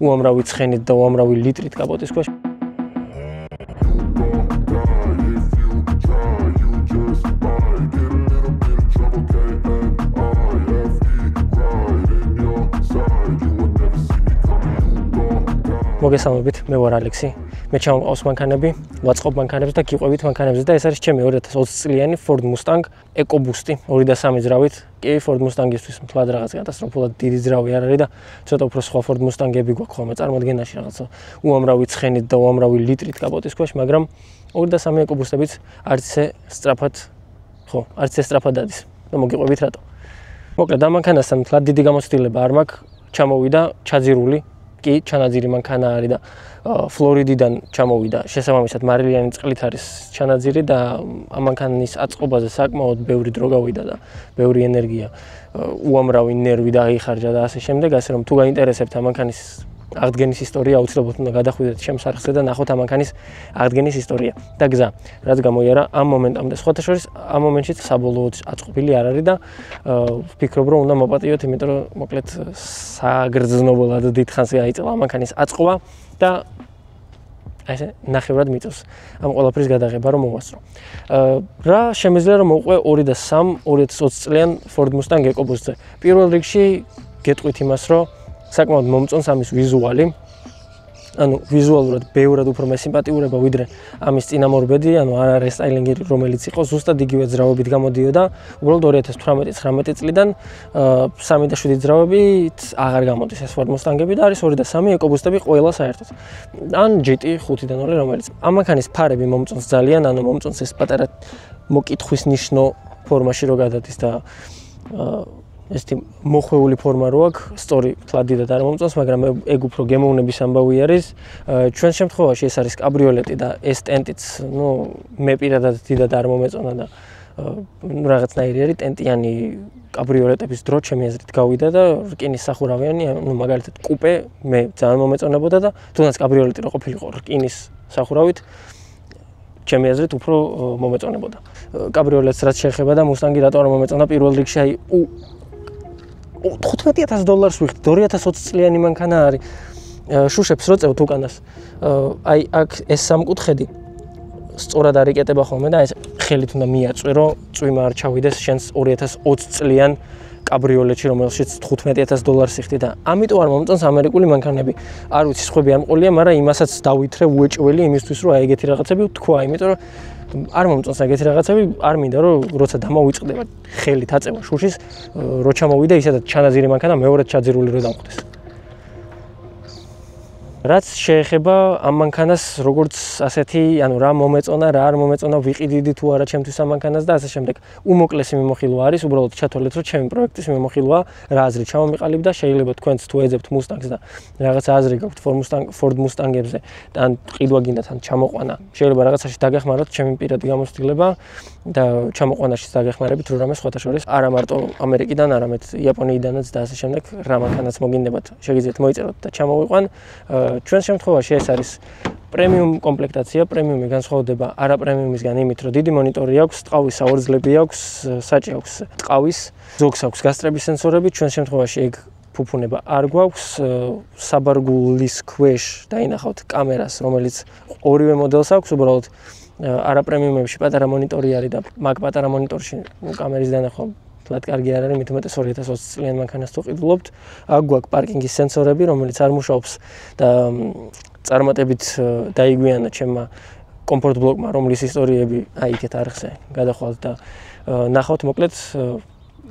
უამრავი ცხენით და უამრავი ლიტრით კაპოტის ქვეშ. მოგესალმებით, მე ვარ ალექსი. მე ჩამოვყავს მანქანები, ვაწყობ მანქანებს და გიყვებით მანქანებს და ეს არის ჩემი 2020 წლიანი Ford Mustang EcoBoost 2.3 ძრავით. კი, Ford Mustang-ისთვის მთლად რაღაც კატასტროფულად დიდი ძრავი არ არის და ცოტა უფრო სხვა Ford Mustang-ები გვაქვს ხოლმე წარმოდგენაში რაღაცა უამრავი ცხენით და უამრავი ლიტრით კაპოტის ქვეშ, მაგრამ 2.3 EcoBoost-ებიც არც ეს სწრაფად დადის. და მოგიყვებით რატო? მოკლედ, ამ მანქანასთან მთლად დიდი გამოცდილება არ მაქვს, ჩამოვიდა ჩაძირული კი ჩანაძირი მანქანა არის და ფლორიდიდან ჩამოვიდა შესაბამისად მარილიანი წყლით არის ჩანაძირი და ამ მანქანის აწყობაზე საკმაოდ ბევრი დრო გავიდა და ბევრი ენერგია უამრავი ნერვი დაიხარჯა და ასე შემდეგ, ასე რომ თუ გაინტერესებთ ამ მანქანის აღდგენის ისტორია, აუცილებლად უნდა გადახვიდეთ ჩემს არხზე და ნახოთ ამ მანქანის აღდგენის ისტორია და გზა, რაც გამოიარა ამ მომენტამდე. სხვათა შორის ამ მომენტშიც საბოლოოდ აწყობილი არ არის და ვფიქრობ, რომ უნდა მოპატიოთ, იმიტომ რომ მოკლედ საგრძნობლად დიდხანს გაიწელა ამ მანქანის აწყობა და ესე ნახევრად მიწევს ამ ყველაფრის გადაღება რომ მოვასწრო. რა შემიძლია რომ მოვყვე 2.3 2020 წლიან Ford Mustang EcoBoost-ზე. პირველ რიგში გეტყვით იმას, რომ საკმაოდ მომწონს ამის ვიზუალი. ანუ ვიზუალურად ბევრად უფრო მესიმპათიურება ვიდრე ამის წინამორბედი, ანუ არა რესტაილინგი რომელიც იყო, ზუსტად იგივე ძრავებით გამოდიოდა. უბრალოდ 2018-19 წლიდან 3 და 7 ძრავებით აღარ გამოდის ეს Ford Mustang-ები და არის 2.3 EcoBoost-ები ყველა საერთოდ. ან GT5-დან 2 რომელიც. ამ მანქანის ფარები მომწონს ძალიან, ანუ მომწონს ეს პატარა მოკითხვის ნიშნო ფორმაში რო გადადის და ესეთი მოხვეული ფორმა რო აქვს, სწორი თლადიდად არ მომწონს, მაგრამ ეგ უფრო გემოვნების ამბავი არის. ჩვენ შემთხვევაში ეს არის კაბრიოლეტი და ეს ტენტიც, მე პირადად დიდად არ მომეწონა და რაღაცნაირი არის ტენტიანი კაბრიოლეტების დრო ჩემი აზრით გავიდა და რკინის სახურავიანი, მაგალითად კუპე მე ძალიან მომეწონებოდა და თუნდაც კაბრიოლეტი რო ყოფილიყო რკინის სახურავით ჩემი აზრით უფრო მომეწონებოდა. კაბრიოლეტს რაც შეეხება და Mustang-ი რატო არ მომეწონა პირველ რიგში, აი $15,000 ვიხდი, 2020 წლიანი მანქანა არის. შუშებს რო წევთ უკანას. აი აქ ეს სამკუთხედი სწორად არ იკეტება ხოლმე და ეს ხელით უნდა მიაწვე, რომ წვიმა არ ჩავიდეს შენს 2020 წლიან კაბრიოლეტში, რომელშიც $15,000 იხდი და ამიტომ არ მომწონს ამერიკული მანქანები. არ ვიცი, სხვები არ მყოლია, მაგრამ იმასაც დავითრე უეჭველი იმისთვის, რომ აი ეგეთი რაღაცები თქვა, იმიტომ რომ არ მომწონს ეგეთი რაღაცები, არ მინდა რომ როცა დამოვიწყდება ხელით აწევა შუშის, რო ჩამოვიდა ისედაც ჩანაძირი მანქანა მეორედ ჩაძირული რო დამხვდეს. რაც შეეხება ამ მანქანას როგორც ასეთი, ანუ რა მომეწონა, რა არ მომეწონა, ვიყიდიდი თუ არა ჩემთვის ამ მანქანას და ასე შემდეგ. უმოკლესი მიმოხილვა არის, უბრალოდ ჩათვალეთ, რომ ჩემი პროექტის მიმოხილვა რა აზრი ჩამომიყალიბდა, შეიძლება თქვენც თუ ეძებთ Mustang-ს და რაღაცა აზრი გაქვთ Ford Mustang-ებზე, ან ყიდვა გინდათ, ან ჩამოყვანა. შეიძლება რაღაცაში დაგეხმაროთ ჩემი პირადი გამოცდილება და ჩამოყვანაშიც დაგეხმარებით, რომ რამე სხვათა შორის არა მარტო ამერიკიდან, არამედ იაპონიიდანაც და ასე შემდეგ რა მანქანაც მოგინდებათ, შეგიძლიათ მოიწეროთ და ჩამოვიყვან. ჩვენ შემთხვევაში ეს არის პრემიუმ კომპლექტაცია, პრემიუმი განსხვავდება არა პრემიუმისგან იმით, რომ დიდი მონიტორი აქვს, ტყავის საორძლები აქვს, საჭი აქვს ტყავის, ზოგს აქვს გასწრების სენსორები, ჩვენ შემთხვევაში ეგ ფუფუნება არ გვაქვს, საბარგულის ქვეშ დაინახავთ კამერას, რომელიც ორივე მოდელს აქვს, უბრალოდ არა პრემიუმებში პატარა მონიტორი არის და მაგ პატარა მონიტორში კამერის დანახვა თლად კარგი არ არის, მით უმეტეს 2020 წლიან მანქანას თუ ყიდულობთ. აქ გვაქვს პარკინგის სენსორები, რომელიც არ მუშაობს და წარმატებით დაიგვიანა ჩემმა კომფორტ ბლოკმა, რომლის ისტორიები აი იქეთ არხზე გადახვალთ და ნახავთ მოკლედ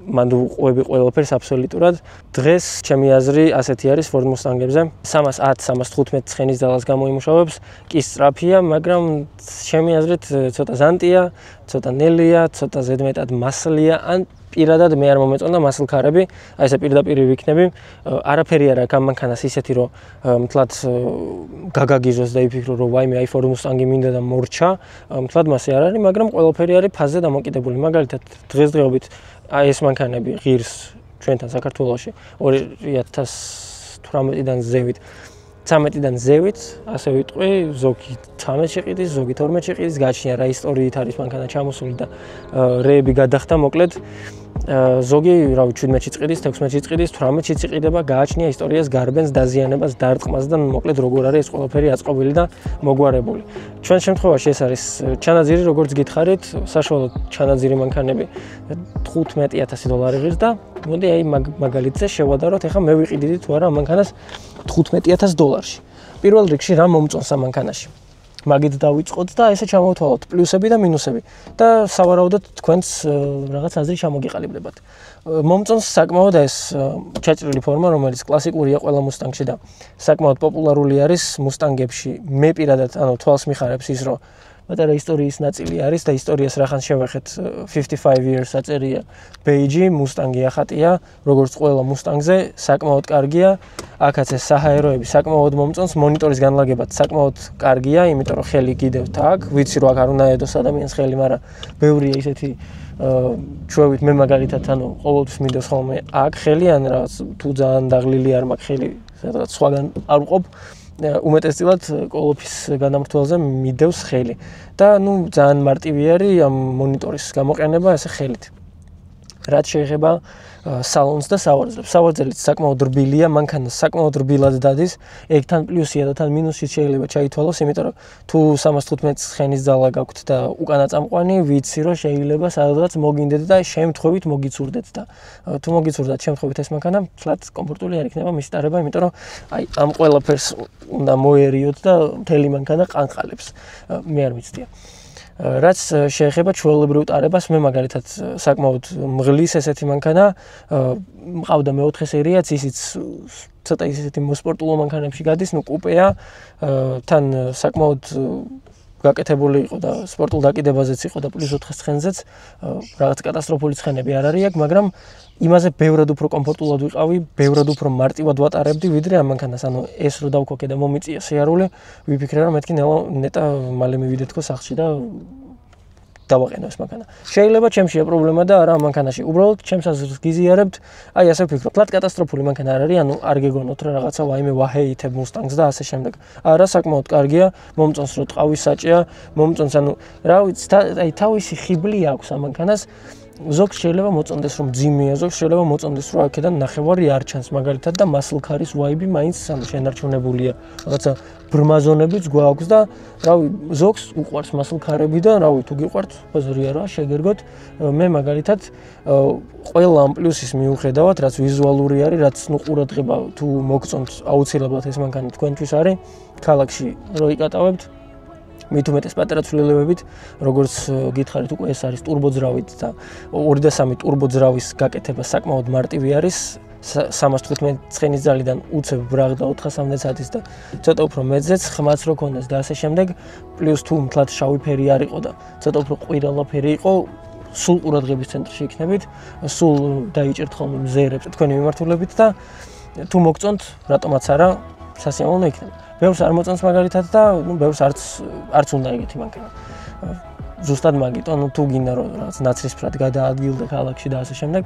მან ვუყვები ყველაფერს აბსოლუტურად. დღეს ჩემი აზრი ასეთი არის Ford Mustang-ებზე. 310-315 ცხენის ძალას გამოიმუშავებს, კი სწრაფია, მაგრამ ჩემი აზრით ცოტა ზანტია, ცოტა ნელია, ცოტა ზედმეტად მასლია, ან პირადად მე არ მომეწონა მასლქარები, აი ესე პირდაპირ ვიქნები. არაფერი არ აქვს ამ მანქანას ისეთი, რომ მთლად გაგაგიზოს და იფიქრო, რომ ვაიმე, აი Ford Mustang-ი მინდა და მორჩა. მთლად მასე არ არის, მაგრამ ყველაფერი არის ფაზზე დამოკიდებული. მაგალითად, დღესდღეობით აი ეს მანქანები ღირს ჩვენთან საქართველოში 2018-დან ზევით 13-დან ზევით, ასე ვიტყვი, ზოგი 13 შეყიდის, ზოგი 12 შეყიდის, გაჩნია რა ისტორიით არის მანქანა ჩამოსული და რეები გადახდა, მოკლედ ზოგი, რავი, 17-ში წყიდის, 16-ში წყიდის, 18-ში წიყიდება, გააჩნია ისტორიას, გარბენს, დაზიანებას, დარტყმას და მოკლედ როგორ არის ეს ყველაფერი აწყობილი და მოგვარებული. ჩვენ შემთხვევაში ეს არის ჩანაძირი, როგორც გითხარით, საშუალო ჩანაძირი მანქანები $15,000 ღირს და მოდი აი მაგალითზე შევადაროთ, ეხლა მე ვიყიდიდი თუ არა ამ მანქანას $15,000-ში. პირველ რიგში რა მომწონს ამ მანქანაში? მაგით დავიწყოთ და ესე ჩამოვთვალოთ პლუსები და მინუსები და სავარაუდოდ თქვენს რაღაც აზრი ჩამოგიყალიბდებათ. მომწონს საკმაოდ ეს ჩაჭრილი ფორმა, რომელიც კლასიკურია ყველა მუსტანგში და საკმაოდ პოპულარული არის მუსტანგებში. მე პირადად, თვალს მიხარებს ის, რომ პატარა ისტორიის ნაწილი არის და ისტორიას რახან შევეხეთ 55 years აწერია ბეიჯი, მუსტანგი ახატია, როგორც ყველა მუსტანგზე, საკმაოდ კარგია. აქაც ეს საჰაეროები საკმაოდ მომწონს, მონიტორის განლაგებაც საკმაოდ კარგია, იმიტომ რომ ხელი კიდევ აქ, ვიცი რომ აქ არ უნდა ედოს ადამიანს ხელი, მაგრამ ბევრია ისეთი ჩვევით მე მაგალითად ყოველთვის მინდოს ხოლმე აქ ხელი ან რაღაც თუ ძალიან დაღლილი არ მაქვს ხელი, სადღაც სხვაგან არ ვყოფ. უმეტესწილად კოლოფის განამრთველზე მიდევს ხელი და ძალიან მარტივი არის ამ მონიტორის გამოყენება ესე ხელით. რაც შეეხება სალონს და სავარძელებს. სავარძელიც საკმაოდ რბილია, მანქანა საკმაოდ რბილად დადის. ეგ თან პლუსია და თან მინუსი შეიძლება ჩაითვალოს, იმიტომ რომ თუ 315 ცხენის ძალა გაქვთ და უკანა წამყვანი, ვიცი რომ შეიძლება სადღაც მოგინდეთ და შემთხვევით მოგიცურდეთ და თუ მოგიცურდათ შემთხვევით ეს მანქანა თლად კომფორტული არ იქნება მის ტარება, იმიტომ რომ აი ამ ყველაფერს უნდა მოერიოთ და მთელი მანქანა ყანყალებს. მე არ ვიცდია. რაც შეეხება ჩვეულებრივ ტარებას, მე მაგალითად საკმაოდ მღლის ესეთი მანქანა, მყავდა მე-4 სერიაც, ისიც ცოტა ისეთი მოსპორტულო მანქანებში გადის, კუპეა, თან საკმაოდ გაკეთებული იყო და სპორტულ დაკიდებაზეც იყო და პლუს 4 ცხენზეც რაღაც კატასტროფული ცხენები არ არის აქ, მაგრამ იმაზე ბევრად უფრო კომფორტულად ვიყავი, ბევრად უფრო მარტივად ვატარებდი, ვიდრე ამ მანქანას. ეს რო დავქოქე და მომიწია სიარული, ვიფიქრე რომ მეთქი ნეტა მალე მივიდეთქო სახლში და დავაყენო ეს მანქანა. შეიძლება ჩემშია პრობლემა და არა ამ მანქანაში. უბრალოდ ჩემს აზრს გიზიარებთ, აი ასე ვფიქრობ, თლად კატასტროფული მანქანა არ არის, არ გეგონოთ რა რაღაცა ვაიმე ვაჰეითებ მუსტანგს და ასე შემდეგ. არა, საკმაოდ კარგია, მომწონს რომ ტყავის საჭია, მომწონს რა ვიცი, აი თავისი ხიბლი აქვს ამ მანქანას. ზოგს შეიძლება მოწონდეს რომ ძიმეა, ზოგს შეიძლება მოწონდეს რომ აქედან ნახევარი არ ჩანს მაგალითად და მასლქარის ვაიბი მაინც შენარჩუნებულია. რაღაცა ბრმაზონებიც გვაქვს და რავი, ზოგს უყვარს მასლქარები და რავი, თუ გიყვართ, ბაზარი არა, შეგერგოთ. მე მაგალითად ყველა ამ პლუსის მიუხედავად, რაც ვიზუალური არის, რაც ყურადღება თუ მოგწონთ, აუცილებლად ეს მანქანა თქვენთვის არის. ქალაქში რო იკატავებთ მით უმეტეს პატარა ცვლილებებით, როგორც გითხარით, უკვე ეს არის ტურბოძრავით და 2 და 3 ტურბოძრავის გაკეთება საკმაოდ მარტივი არის. 315 ცხენის ძალიდან უცებ ბრაღდა 413-ის და ცოტა უფრო მეძეც ხმაც რო ქონდეს და ასე შემდეგ. პლუს თუ მთლად შავი ფერი არ იყო და ცოტა უფრო ყვირალა ფერი იყო, სულ ყურადღების ცენტრში იქნებით, სულ დაიჭერთ ხოლმე მზერებს თქვენი მიმართულებით და თუ მოგწონთ, რატომაც არა, სასიამოვნო იქნება. ბევრს არ მოწონს მაგალითად და ბევრს არც უნდა ეგეთი მანქანა. ზუსტად მაგით, თუ გინდა რომ რაღაც ნაცრისფრად გადაადგილდე ქალაქში და ასე შემდეგ,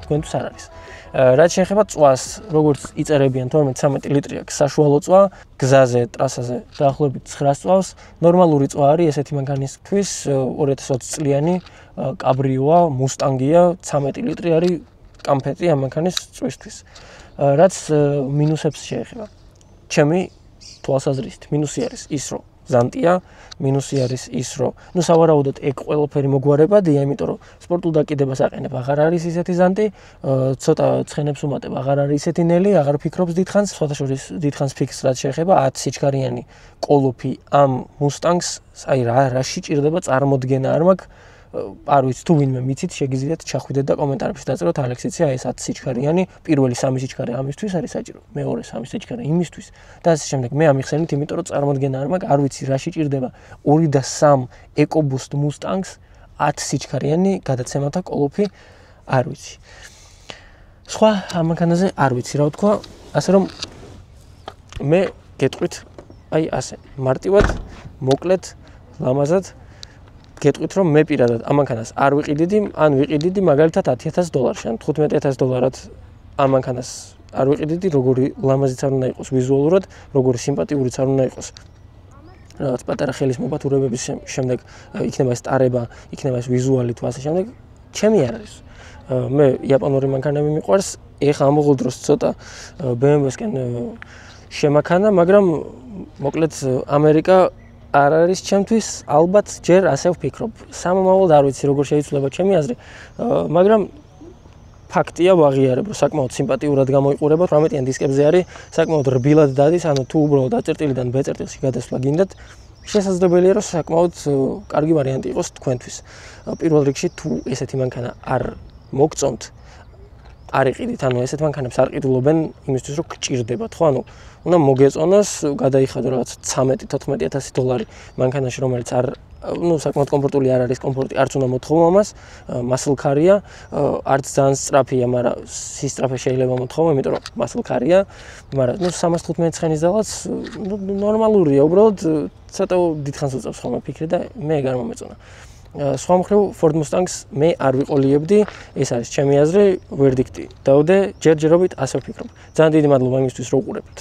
თქვენთვის არ არის. რაც შეეხება წვას, როგორც იწერებიან 12-13 ლიტრი აქვს საშუალო წვა, გზაზე, ტრასაზე დაახლოებით 9 წვავს. ნორმალური წვა არის ესეთი მანქანისთვის 2020 წლიანი კაბრიოა, მუსტანგია, 13 ლიტრი არის კამფეტი ამ მანქანის წვისთვის. რაც მინუსებს შეეხება. ჩემი თვალსაზრისით მინუსი არის ის, რომ ზანტია, მინუსი არის ის, რომ სავარაუდოდ ეგ ყველაფერი მოგვარებადია, იმიტომ რომ სპორტულ დაკიდებას აყენებ, აღარ არის ისეთი ზანტი, ცოტა ცხენებს უმატებ, აღარ არის ისეთი ნელი, აღარ ფიქრობს დიდხანს, სხვადასხვა დიდხანს ფიქრს რაც შეეხება 10 სიჩქარიანი კოლოფი ამ მუსტანგს, აი რაში ჭირდება წარმოდგენა არ მაქვს. არ ვიცი თუ ვინმე მიცით, შეგიძლიათ ჩახვიდეთ და კომენტარებში დაწეროთ ალექსიცი, აი ეს 10 სიჩქარიანი, პირველი 3 სიჩქარე ამისთვის არის საჭირო, მეორე 3 სიჩქარე იმისთვის და ასე შემდეგ. მე ამიხსენით, იმიტომ რომ წარმოდგენა არ მაქვს, არ ვიცი რაში ჭირდება 2 და 3 EcoBoost Mustangs 10 სიჩქარიანი გადაცემათა კოლოფი, არ ვიცი. სხვა ამ მანქანაზე არ ვიცი რა ვთქვა, ასე რომ მე გეტყვით, აი ასე, მარტივად, მოკლედ, ლამაზად გეტყვით რომ მე პირადად ამ მანქანას არ ვიყიდიდი, ან ვიყიდიდი მაგალითად $10,000-ში, ან $15,000-ად ამ მანქანას არ ვიყიდიდი, როგორი ლამაზიც არ უნდა იყოს ვიზუალურად, როგორი სიმპათიურიც არ უნდა იყოს. რაღაც პატარა ხელის მოპათურებების შემდეგ იქნება ეს ტარება, იქნება ეს ვიზუალი თუ ასე შემდეგ, ჩემი არ არის. მე იაპონური მანქანები მიყვარს. ეხლა ამოღულ დროს ცოტა BMW-სკენ შემაქანა, მაგრამ მოკლედ ამერიკა არ არის ჩემთვის, ალბათ ჯერ ასე ვფიქრობ. სამომავლოდ არ ვიცი როგორ შეიძლება ჩემი აზრი, მაგრამ ფაქტია ვაღიარებ, რომ საკმაოდ სიმპათიურად გამოიყურება, 18-იან დისკებზე არის საკმაოდ რბილად დადის, ანუ თუ უბრალოდ A წერტილიდან B წერტილში გადასვლა გინდათ, შესაძლებელია რომ საკმაოდ კარგი ვარიანტი იყოს თქვენთვის. პირველ რიგში თუ ესეთი მანქანა არ მოგწონთ, არ იყიდით, ანუ ესეთ მანქანებს არ ყიდულობენ იმისთვის რომ გჭირდებათ, ხო? ანუ უნდა მოგეწონოს, გადაიხადო რაღაც $13,000-14,000 მანქანაში, რომელიც არ საკმაოდ კომფორტული არ არის, კომფორტი არც უნდა მოთხოვო ამას, muscle car-ია, არც ძალიან სწრაფია, მაგრამ სისწრაფე შეიძლება მოთხოვო, იმიტომ რომ muscle car-ია, მაგრამ 315 ცხენის ძალაც ნორმალურია, უბრალოდ ცოტა დიდხანს უწევს ხოლმე ფიქრი და მე ეგ არ მომეწონა. სხვა მხრივ Ford Mustang-ს მე არ ვიყოლიებდი, ეს არის ჩემი აზრი, ვერდიქტი დავდე, ჯერჯერობით ასე ვფიქრობ. ძალიან დიდი მადლობა იმისთვის, რომ უყურებთ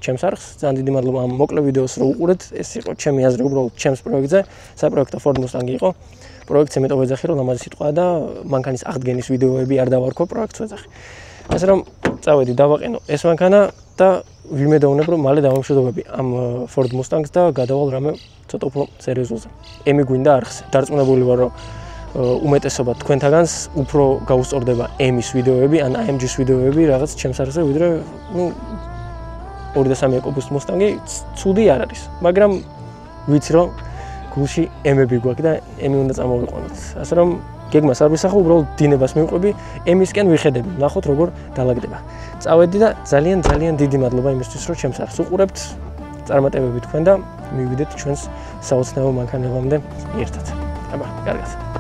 ჩემს არხს, ძალიან დიდი მადლობა ამ მოკლე ვიდეოს, რომ უყურეთ. ეს იყო ჩემი აზრი უბრალოდ ჩემს პროექტზე, საპროექტო Ford Mustang იყო. პროექტზე მეტყობა ვეძახი, რომ ლამაზი სიტყვაა და მანქანის აღდგენის ვიდეოები არ დავარქვა პროექტს ვეძახი. ასე რომ წავედი დავაყენო ეს მანქანა და ვიმედოვნებ, რომ მალე დავამშვიდობები ამ Ford Mustang-ს და გადავალ რამე ცოტა უფრო სერიოზულზე. ემი გვინდა არხზე. დარწმუნებული ვარ, რომ უმეტესობა თქვენთაგანს უფრო გაუსწორდება ემის ვიდეოები, ან AMG-ის ვიდეოები რაღაც ჩემს არხზე, ვიდრე 2.3 ეკობუს Mustang-ი ცუდი არ არის, მაგრამ ვიცი რომ გულში ემები გვაქვს და ემი უნდა წამოვიყვანოთ. ასე რომ გეგმას არ ვისახო, უბრალოდ დინებას მივყვები, ემისკენ ვიხედები, ნახოთ როგორ დაალაგდება. წავედი და ძალიან დიდი მადლობა იმისთვის, რომ ჩემს არხს უყურებთ. წარმატებები თქვენ და მივიდეთ ჩვენს საოცნებო მანქანებამდე ერთად. აბა, კარგად.